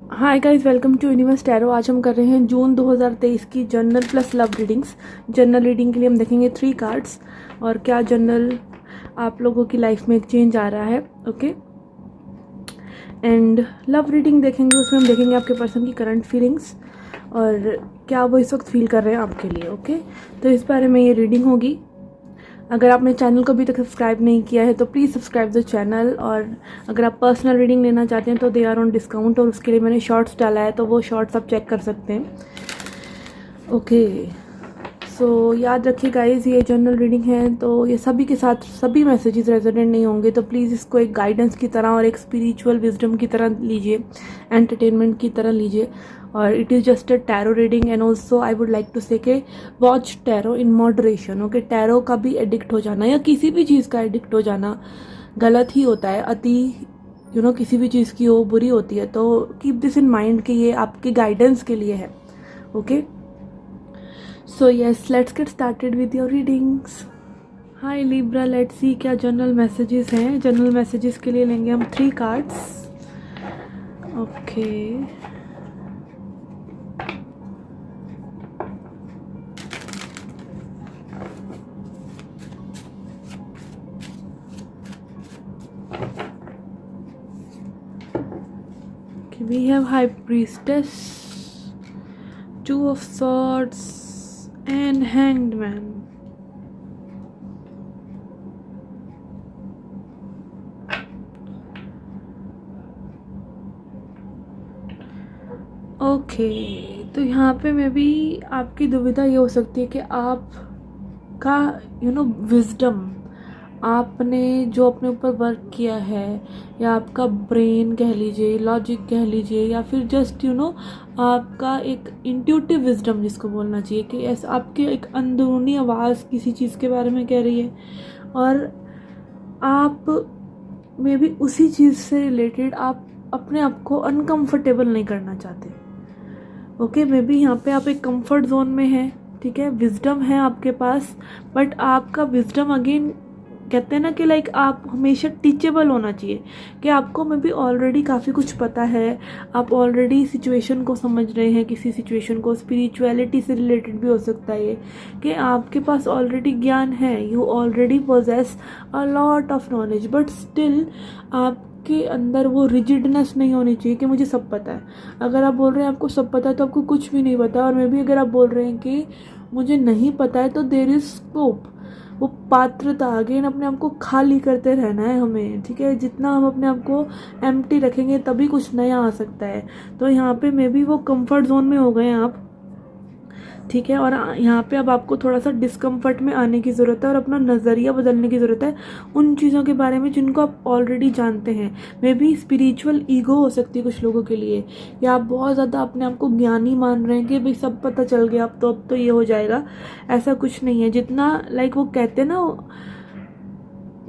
Hi guys, welcome to universe tarot. आज हम कर रहे हैं जून 2023 की general plus love readings. General reading के लिए हम देखेंगे 3 कार्ड्स और क्या जनरल आप लोगों की लाइफ में एक चेंज आ रहा है। ओके, एंड लव रीडिंग देखेंगे, उसमें हम देखेंगे आपके पर्सन की करंट फीलिंग्स और क्या वो इस वक्त फील कर रहे हैं आपके लिए। ओके, तो इस बारे में ये रीडिंग होगी। अगर आपने चैनल को अभी तक सब्सक्राइब नहीं किया है तो प्लीज़ सब्सक्राइब द चैनल, और अगर आप पर्सनल रीडिंग लेना चाहते हैं तो दे आर ऑन डिस्काउंट और उसके लिए मैंने शॉर्ट्स डाला है, तो वो शॉर्ट्स आप चेक कर सकते हैं। ओके, सो याद रखिए गाइस, ये जनरल रीडिंग है तो ये सभी के साथ सभी मैसेजेस रेजोनेट नहीं होंगे, तो प्लीज़ इसको एक गाइडेंस की तरह और एक स्पिरिचुअल विजडम की तरह लीजिए, एंटरटेनमेंट की तरह लीजिए। और it is just a tarot reading and also I would like to say के watch tarot in moderation. Okay, tarot का भी एडिक्ट हो जाना या किसी भी चीज़ का एडिक्ट हो जाना गलत ही होता है। अति किसी भी चीज़ की वो बुरी होती है, तो कीप दिस इन माइंड कि ये आपके गाइडेंस के लिए है। Okay, so yes, let's get started with your readings. Hi Libra, let's see क्या जनरल मैसेजेस हैं। जनरल मैसेजेस के लिए लेंगे हम 3 cards. Okay, we have High Priestess, 2 of Swords and Hanged Man. Okay, तो यहाँ पे मे बी आपकी दुविधा ये हो सकती है कि आपका विजडम, आपने जो अपने ऊपर वर्क किया है, या आपका ब्रेन कह लीजिए, लॉजिक कह लीजिए, या फिर जस्ट आपका एक इंट्यूटिव विजडम जिसको बोलना चाहिए, कि ऐसा आपकी एक अंदरूनी आवाज़ किसी चीज़ के बारे में कह रही है और आप मे बी उसी चीज़ से रिलेटेड आप अपने आप को अनकंफर्टेबल नहीं करना चाहते। ओके, मे बी यहाँ पे आप एक कंफर्ट जोन में हैं, ठीक है, विजडम है आपके पास, बट आपका विजडम अगेन कहते हैं ना कि लाइक आप हमेशा टीचेबल होना चाहिए, कि आपको मे बी ऑलरेडी काफ़ी कुछ पता है, आप ऑलरेडी सिचुएशन को समझ रहे हैं, किसी सिचुएशन को स्पिरिचुअलिटी से रिलेटेड भी हो सकता है ये, कि आपके पास ऑलरेडी ज्ञान है, you already possess a lot of knowledge, but still आप के अंदर वो रिजिडनेस नहीं होनी चाहिए कि मुझे सब पता है। अगर आप बोल रहे हैं आपको सब पता है तो आपको कुछ भी नहीं पता, और मे भी अगर आप बोल रहे हैं कि मुझे नहीं पता है तो देयर इज स्कोप, वो पात्रता अगेन अपने आप को खाली करते रहना है हमें, ठीक है। जितना हम अपने आप को एम्प्टी रखेंगे तभी कुछ नया आ सकता है। तो यहाँ पे मे बी वो कंफर्ट जोन में हो गए आप, ठीक है, और यहाँ पे अब आपको थोड़ा सा डिस्कम्फर्ट में आने की ज़रूरत है और अपना नज़रिया बदलने की ज़रूरत है उन चीज़ों के बारे में जिनको आप ऑलरेडी जानते हैं। मे बी स्पिरिचुअल ईगो हो सकती है कुछ लोगों के लिए, या आप बहुत ज़्यादा अपने आप को ज्ञानी मान रहे हैं कि भाई सब पता चल गया, अब तो ये हो जाएगा। ऐसा कुछ नहीं है। जितना लाइक वो कहते हैं ना,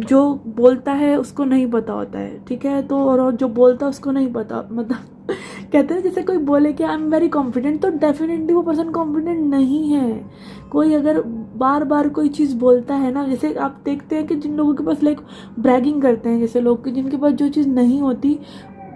जो बोलता है उसको नहीं पता होता है, ठीक है, तो और जो बोलता है उसको नहीं पता, मतलब कहते हैं जैसे कोई बोले कि आई एम वेरी कॉन्फिडेंट, तो डेफिनेटली वो पर्सन कॉन्फिडेंट नहीं है। कोई अगर बार बार कोई चीज़ बोलता है ना, जैसे आप देखते हैं कि जिन लोगों के पास लाइक ब्रैगिंग करते हैं, जैसे लोग जिनके पास जो चीज़ नहीं होती,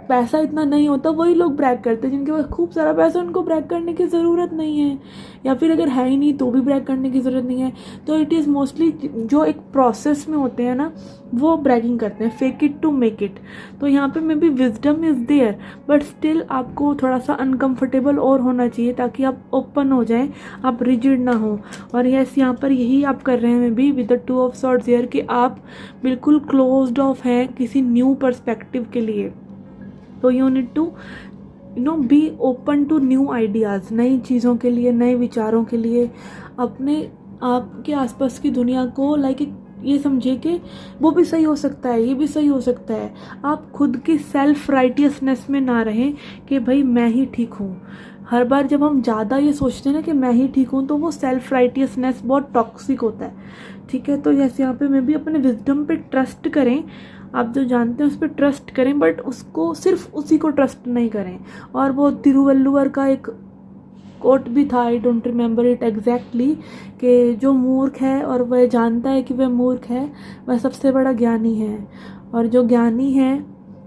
पैसा इतना नहीं होता, वही लोग ब्रैग करते हैं। जिनके पास खूब सारा पैसा, उनको ब्रैग करने की ज़रूरत नहीं है, या फिर अगर है ही नहीं तो भी ब्रैग करने की ज़रूरत नहीं है। तो इट इज़ मोस्टली जो एक प्रोसेस में होते हैं ना, वो ब्रैगिंग करते हैं, fake it to make it. तो यहाँ पे maybe wisdom is there, but still आपको थोड़ा सा अनकम्फर्टेबल और होना चाहिए ताकि आप ओपन हो जाएं, आप रिजिड ना हो। और यस, यहाँ पर यही आप कर रहे हैं may be with the 2 of swords here, कि आप बिल्कुल क्लोज्ड ऑफ हैं किसी न्यू पर्सपेक्टिव के लिए। तो you need to be open to new ideas, नई चीज़ों के लिए, नए विचारों के लिए। अपने आपके आसपास की दुनिया को लाइक ये समझिए कि वो भी सही हो सकता है, ये भी सही हो सकता है। आप खुद की सेल्फ राइटियसनेस में ना रहें कि भाई मैं ही ठीक हूँ। हर बार जब हम ज़्यादा ये सोचते हैं ना कि मैं ही ठीक हूँ, तो वो सेल्फ राइटियसनेस बहुत टॉक्सिक होता है, ठीक है। तो जैसे यहाँ पे मैं भी अपने विजडम पे ट्रस्ट करें, आप जो जानते हैं उस पर ट्रस्ट करें, बट उसको सिर्फ उसी को ट्रस्ट नहीं करें। और वो तिरुवल्लुवर का एक कोट भी था, I don't remember it exactly, कि जो मूर्ख है और वह जानता है कि वह मूर्ख है, वह सबसे बड़ा ज्ञानी है। और जो ज्ञानी है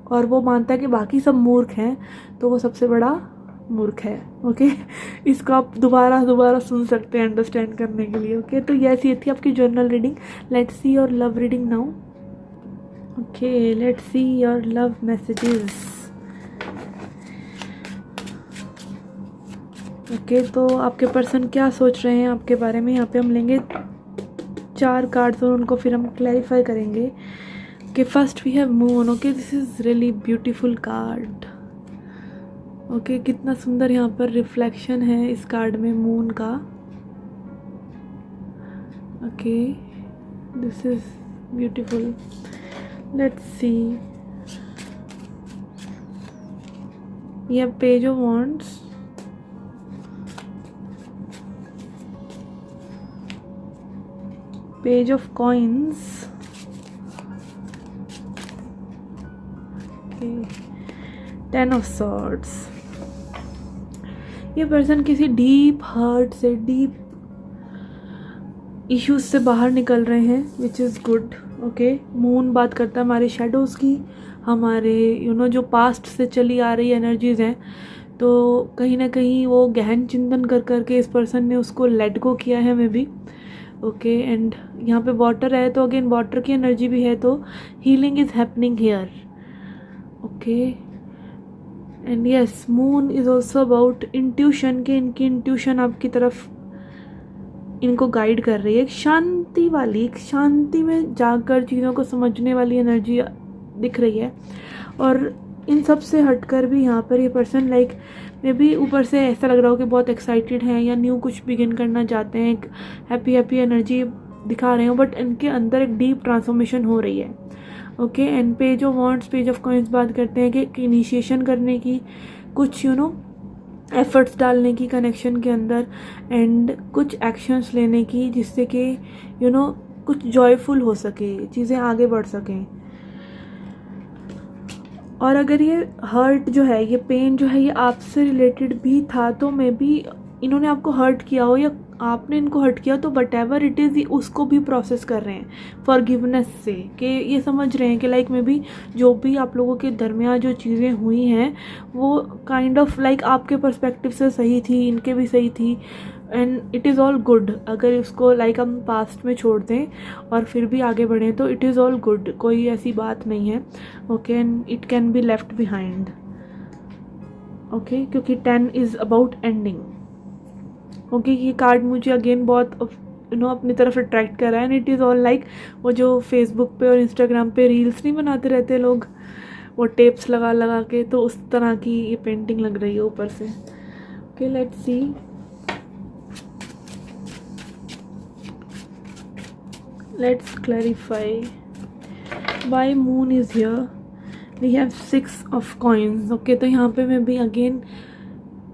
और वो मानता है कि बाकी सब मूर्ख हैं, तो वो सबसे बड़ा मूर्ख है। ओके, इसको आप दोबारा सुन सकते हैं अंडरस्टैंड करने के लिए। ओके, तो यस, ये थी आपकी journal reading. Let's see your love reading now. Okay, let's see your love messages. Okay, तो आपके पर्सन क्या सोच रहे हैं आपके बारे में। यहाँ पे हम लेंगे 4 कार्ड्स और उनको फिर हम क्लैरिफाई करेंगे। Okay, first we have moon. Okay, this is really beautiful card. Okay, कितना सुंदर यहाँ पर रिफ्लेक्शन है इस कार्ड में मून का। Okay, this is beautiful. Let's see, ये page of wands, page of coins, ten of swords. ये पर्सन किसी डीप हर्ट से, डीप इश्यूज से बाहर निकल रहे हैं, which is good. Okay, moon बात करता है हमारे शेडोज़ की, हमारे जो पास्ट से चली आ रही एनर्जीज़ हैं। तो कहीं ना कहीं वो गहन चिंतन कर करके इस पर्सन ने उसको लेट गो किया है मे बी। ओके, एंड यहाँ पे वाटर है, तो अगेन वाटर की एनर्जी भी है, तो healing is happening here. Okay, and yes, moon is also about intuition, के इनकी इंट्यूशन आपकी तरफ इनको गाइड कर रही है। एक शांति वाली, एक शांति में जाकर चीज़ों को समझने वाली एनर्जी दिख रही है। और इन सब से हटकर भी यहाँ पर ये पर्सन लाइक मे बी ऊपर से ऐसा लग रहा हो कि बहुत एक्साइटेड हैं या न्यू कुछ बिगिन करना चाहते हैं, एक हैप्पी एनर्जी दिखा रहे हो, बट इनके अंदर एक डीप ट्रांसफॉर्मेशन हो रही है। Okay, and page of wands, page of coins बात करते हैं कि इनिशिएशन करने की, कुछ एफर्ट्स डालने की कनेक्शन के अंदर, एंड कुछ एक्शंस लेने की, जिससे कि कुछ जॉयफुल हो सके, चीज़ें आगे बढ़ सकें। और अगर ये हर्ट जो है, ये पेन जो है, ये आपसे रिलेटेड भी था, तो मे बी इन्होंने आपको हर्ट किया हो या आपने इनको हर्ट किया, तो वट एवर इट इज़, उसको भी प्रोसेस कर रहे हैं फॉरगिवनेस से, कि ये समझ रहे हैं कि लाइक मे बी जो भी आप लोगों के दरमियान जो चीज़ें हुई हैं वो काइंड ऑफ लाइक आपके पर्सपेक्टिव से सही थी, इनके भी सही थी, and it is all good. अगर इसको लाइक हम पास्ट में छोड़ दें और फिर भी आगे बढ़ें, तो इट इज़ ऑल गुड, कोई ऐसी बात नहीं है। Okay, and it can be left behind. Okay, क्योंकि 10 इज़ अबाउट एंडिंग। ओके, ये कार्ड मुझे अगेन बहुत अपनी तरफ अट्रैक्ट कर रहा है, and it is all like वो जो फेसबुक पे और इंस्टाग्राम पे रील्स नहीं बनाते रहते लोग, वो टेप्स लगा लगा के, तो उस तरह की ये पेंटिंग लग रही है ऊपर से। Okay, let's C, let's clarify why moon is here. We have 6 of coins. Okay, तो यहाँ पे मैं भी अगेन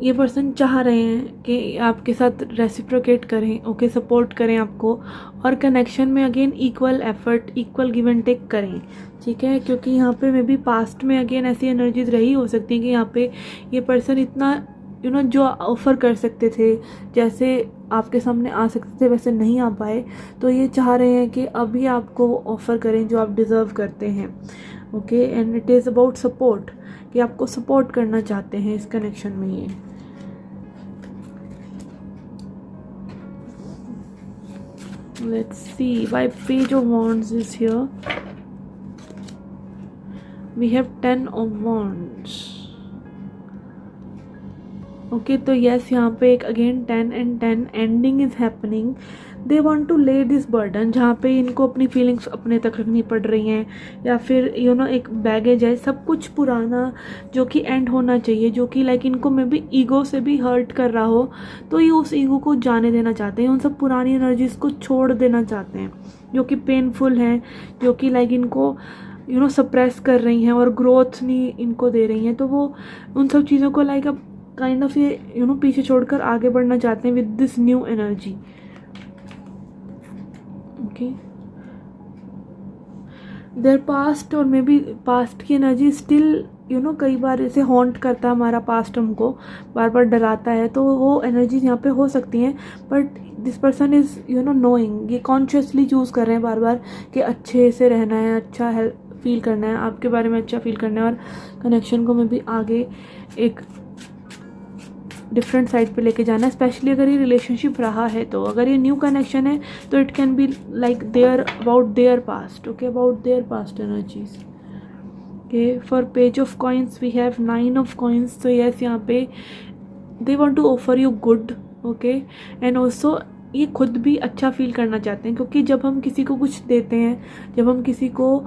ये पर्सन चाह रहे हैं कि आपके साथ रेसिप्रोकेट करें, ओके, सपोर्ट करें आपको, और कनेक्शन में again equal effort, equal give and take करें, ठीक है। क्योंकि यहाँ पे मे बी पास्ट में अगेन ऐसी एनर्जीज रही हो सकती हैं कि यहाँ पे ये पर्सन इतना जो ऑफ़र कर सकते थे, जैसे आपके सामने आ सकते थे, वैसे नहीं आ पाए, तो ये चाह रहे हैं कि अभी आपको ऑफ़र करें जो आप डिज़र्व करते हैं। Okay, and it is about support, कि आपको सपोर्ट करना चाहते हैं इस कनेक्शन में ये। Let's see why page of wands is here. We have 10 of wands. Okay, तो यस, यहाँ पे एक again 10 and 10 ending is happening. They want to lay this burden, जहाँ पे इनको अपनी फीलिंग्स अपने तक रखनी पड़ रही हैं, या फिर एक बैगेज है, सब कुछ पुराना जो कि एंड होना चाहिए, जो कि लाइक इनको मे बी ईगो से भी हर्ट कर रहा हो, तो ये उस ईगो को जाने देना चाहते हैं, उन सब पुरानी एनर्जीज को छोड़ देना चाहते हैं जो कि पेनफुल हैं, जो कि लाइक इनको सप्रेस कर रही हैं और ग्रोथ नहीं इनको दे रही हैं। तो वो उन सब चीज़ों को लाइक अब काइंड ऑफ ये पीछे छोड़कर आगे बढ़ना चाहते हैं with this new energy. Okay, there past, और मे बी पास्ट की एनर्जी स्टिल कई बार ऐसे हॉन्ट करता है हमारा पास्ट, हमको बार बार डराता है, तो वो एनर्जीज यहाँ पे हो सकती हैं, but this person is knowing, ये कॉन्शियसली चूज़ कर रहे हैं बार बार कि अच्छे से रहना है, अच्छा फील करना है, आपके बारे में अच्छा फील करना है और कनेक्शन को मैं भी आगे एक डिफरेंट साइड पे लेके जाना है। स्पेशली अगर ये रिलेशनशिप रहा है, तो अगर ये न्यू कनेक्शन है तो it can be like there about their past, okay, about their past energies. Okay, for page of coins we have 9 of coins. तो यस, यहाँ पे they want to offer you good, okay, and also ये खुद भी अच्छा feel करना चाहते हैं, क्योंकि जब हम किसी को कुछ देते हैं, जब हम किसी को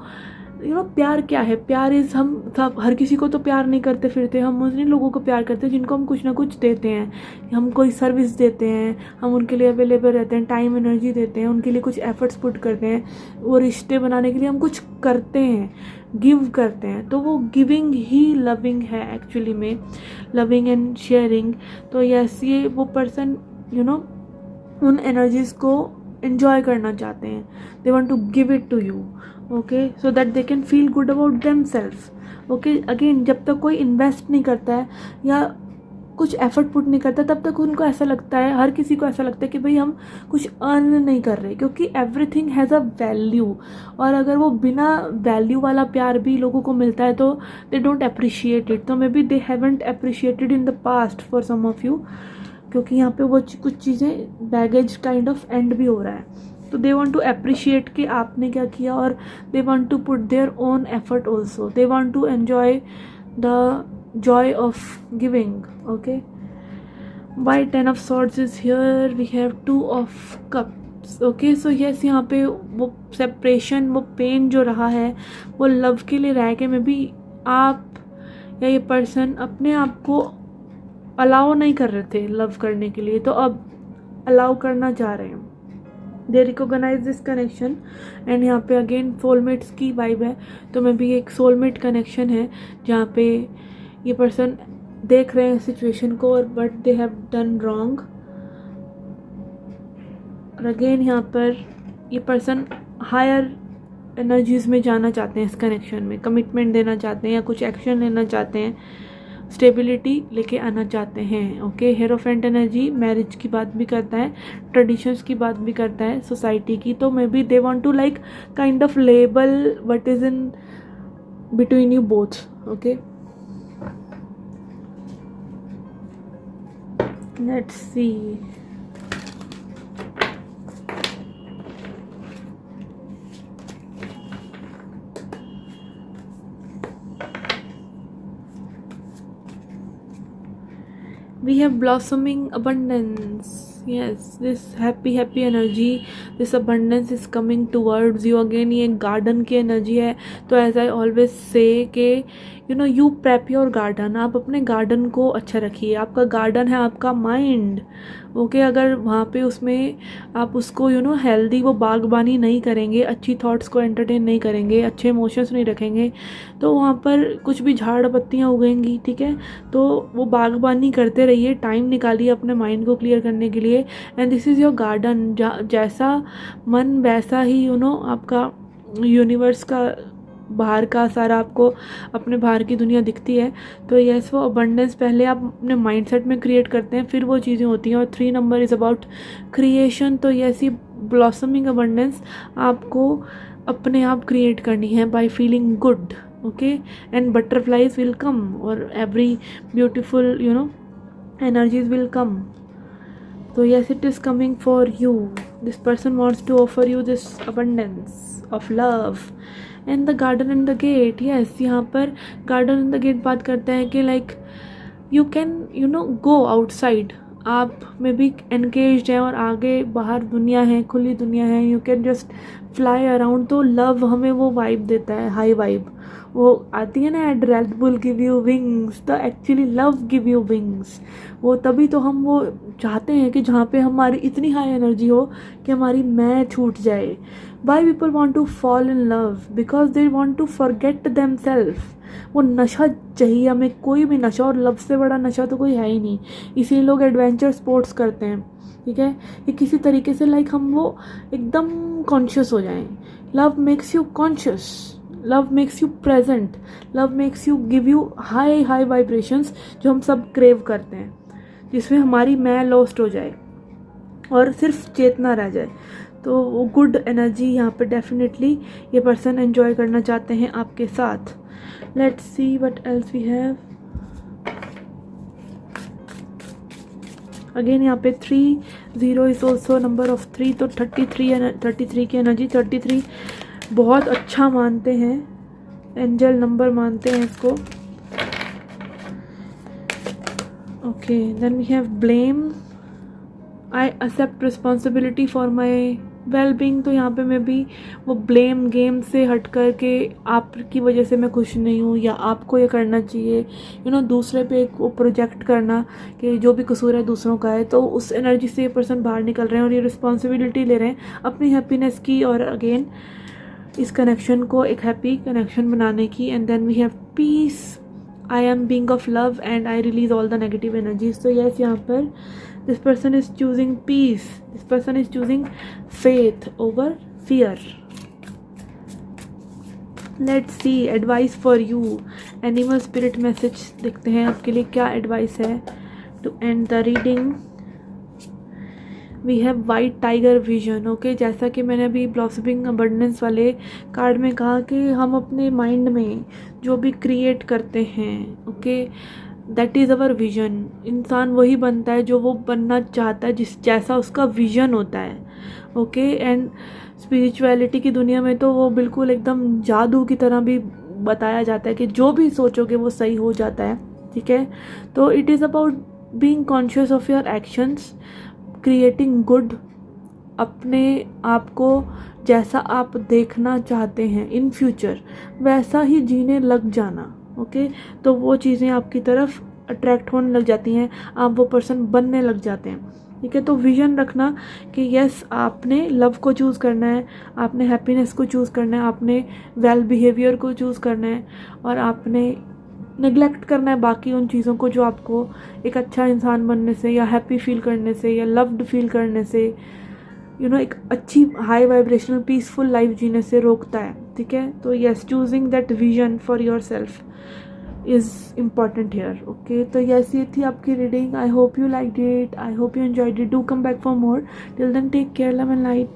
प्यार क्या है, प्यार इज़, हम सब हर किसी को तो प्यार नहीं करते फिरते, हम उन्हीं लोगों को प्यार करते हैं जिनको हम कुछ ना कुछ देते हैं, हम कोई सर्विस देते हैं, हम उनके लिए अवेलेबल रहते हैं, टाइम एनर्जी देते हैं, उनके लिए कुछ एफर्ट्स पुट करते हैं, वो रिश्ते बनाने के लिए हम कुछ करते हैं, गिव करते हैं। तो वो गिविंग ही लविंग है एक्चुअली में, लविंग एंड शेयरिंग। तो यस, ये वो पर्सन उन एनर्जीज़ को enjoy करना चाहते हैं, they want to give it to you, okay, so that they can feel good about themselves, okay। again, जब तक कोई इन्वेस्ट नहीं करता है या कुछ एफर्ट पुट नहीं करता, तब तक उनको ऐसा लगता है, हर किसी को ऐसा लगता है कि भाई हम कुछ अर्न नहीं कर रहे, क्योंकि एवरीथिंग हैज़ अ वैल्यू। और अगर वो बिना वैल्यू वाला प्यार भी लोगों को मिलता है तो दे डोंट अप्रिशिएट इट। तो maybe they haven't appreciated in the past for some of you, क्योंकि यहाँ पे वो कुछ चीज़ें बैगेज काइंड ऑफ एंड भी हो रहा है। तो दे वांट टू अप्रिशिएट कि आपने क्या किया, और they want to put their own effort also, they want to enjoy the joy of giving, okay. Why 10 of swords is here, we have 2 of cups, okay. So yes, यहाँ पे वो separation, वो pen जो रहा है वो love के लिए रह के, में भी आप या ये पर्सन अपने आप को अलाउ नहीं कर रहे थे लव करने के लिए, तो अब अलाउ करना चाह रहे हैं। दे रिकॉग्नाइज दिस कनेक्शन, एंड यहाँ पे अगेन सोलमेट्स की वाइब है, तो मे भी एक सोलमेट कनेक्शन है जहाँ पे ये पर्सन देख रहे हैं सिचुएशन को, और but they have done wrong. और अगेन यहाँ पर ये पर्सन हायर एनर्जीज में जाना चाहते हैं, इस कनेक्शन में कमिटमेंट देना चाहते हैं या कुछ एक्शन लेना चाहते हैं, स्टेबिलिटी लेके आना चाहते हैं, ओके। हेरोफेंट एनर्जी मैरिज की बात भी करता है, ट्रेडिशंस की बात भी करता है, सोसाइटी की। तो maybe they want to like kind of label what is in between you both, okay. Let's see, we have blossoming abundance. Yes, this happy energy, this abundance is coming towards you again। ये garden की energy है। तो as I always say के you prep your garden, आप अपने garden को अच्छा रखिए। आपका गार्डन है आपका माइंड, ओके। अगर वहाँ पे उसमें आप उसको हेल्दी वो बागबानी नहीं करेंगे, अच्छी थॉट्स को एंटरटेन नहीं करेंगे, अच्छे इमोशंस नहीं रखेंगे, तो वहाँ पर कुछ भी झाड़ पत्तियाँ उगेंगी, ठीक है। तो वो बागबानी करते रहिए, टाइम निकालिए अपने माइंड को क्लियर करने के लिए, and this is your garden. जैसा मन वैसा ही आपका यूनिवर्स का बाहर का सारा आपको अपने बाहर की दुनिया दिखती है। तो यस, वो अबंडेंस पहले आप अपने माइंडसेट में क्रिएट करते हैं, फिर वो चीज़ें होती हैं। और 3 नंबर इज़ अबाउट क्रिएशन। तो यस, ये ब्लॉसमिंग अबंडेंस आपको अपने आप क्रिएट करनी है by feeling good, okay. And butterflies will come, और every beautiful energies will come. So yes, it is coming for you. This person wants to offer you this abundance of love. And the garden and the gate, yes, यहाँ पर garden and the gate बात करते हैं कि like you can go outside, आप में भी engaged हैं और आगे बाहर दुनिया है, खुली दुनिया है, you can just fly around। तो love हमें वो vibe देता है, high vibe, वो आती है ना, Red Bull give you wings, तो actually love give you wings. वो तभी तो हम वो चाहते हैं कि जहाँ पे हमारी इतनी हाई एनर्जी हो कि हमारी मैं छूट जाए। Why people want to fall in love, because they want to forget them self. वो नशा चाहिए हमें, कोई भी नशा, और लव से बड़ा नशा तो कोई है ही नहीं। इसीलिए लोग एडवेंचर स्पोर्ट्स करते हैं, ठीक है, कि किसी तरीके से लाइक हम वो एकदम कॉन्शियस हो जाएं। Love makes you conscious, love makes you present, love makes you give you high vibrations जो हम सब क्रेव करते हैं, जिसमें हमारी मैं लॉस्ट हो जाए और सिर्फ चेतना रह जाए। तो वो गुड एनर्जी यहाँ पे डेफिनेटली ये पर्सन एंजॉय करना चाहते हैं आपके साथ. Let's see what else we have. Again यहाँ पे 30 इज ऑल्सो नंबर ऑफ 3, तो 33 की एनर्जी. 33 बहुत अच्छा मानते हैं, एंजल नंबर मानते हैं इसको. Okay, then we have blame. I accept responsibility for my well being. तो यहाँ पे मैं भी वो ब्लेम गेम से हट कर के आपकी वजह से मैं खुश नहीं हूँ या आपको ये करना चाहिए, दूसरे पे एक वो प्रोजेक्ट करना कि जो भी कसूर है दूसरों का है. तो उस एनर्जी से ये पर्सन बाहर निकल रहे हैं और ये रिस्पॉन्सिबिलिटी ले रहे हैं अपनी हैप्पीनेस की और अगेन इस कनेक्शन को एक हैप्पी कनेक्शन बनाने की. And then we have peace. I am being of love and I release all the negative energies. तो यस, यहाँ पर this person is choosing peace. This person is choosing faith over fear. Let's see advice for you. Animal spirit message देखते हैं आपके लिए क्या advice है. To end the reading we have white tiger vision. Okay, जैसा कि मैंने अभी ब्लॉसमिंग अबंडेंस वाले कार्ड में कहा कि हम अपने माइंड में जो भी क्रिएट करते हैं, okay, that is our vision. इंसान वही बनता है जो वो बनना चाहता है, जैसा उसका विजन होता है. ओके, एंड स्पिरिचुअलिटी की दुनिया में तो वो बिल्कुल एकदम जादू की तरह भी बताया जाता है कि जो भी सोचोगे वो सही हो जाता है. ठीक है, तो it is about being conscious of your actions, creating good, अपने आप को जैसा आप देखना चाहते हैं इन फ्यूचर वैसा ही जीने लग जाना. ओके, तो वो चीज़ें आपकी तरफ अट्रैक्ट होने लग जाती हैं, आप वो पर्सन बनने लग जाते हैं. ठीक है, तो विजन रखना कि यस, आपने लव को चूज़ करना है, आपने हैप्पीनेस को चूज़ करना है, आपने वेल बिहेवियर को चूज़ करना है और आपने नेग्लेक्ट करना है बाकी उन चीज़ों को जो आपको एक अच्छा इंसान बनने से या हैप्पी फील करने से या लव्ड फील करने से एक अच्छी हाई वाइब्रेशनल पीसफुल लाइफ जीने से रोकता है. ठीक है, तो yes, choosing that vision for your self is important here. Okay, तो yes, ये थी आपकी reading. I hope you liked it. I hope you enjoyed it. Do come back for more. Till then, take care, love and light.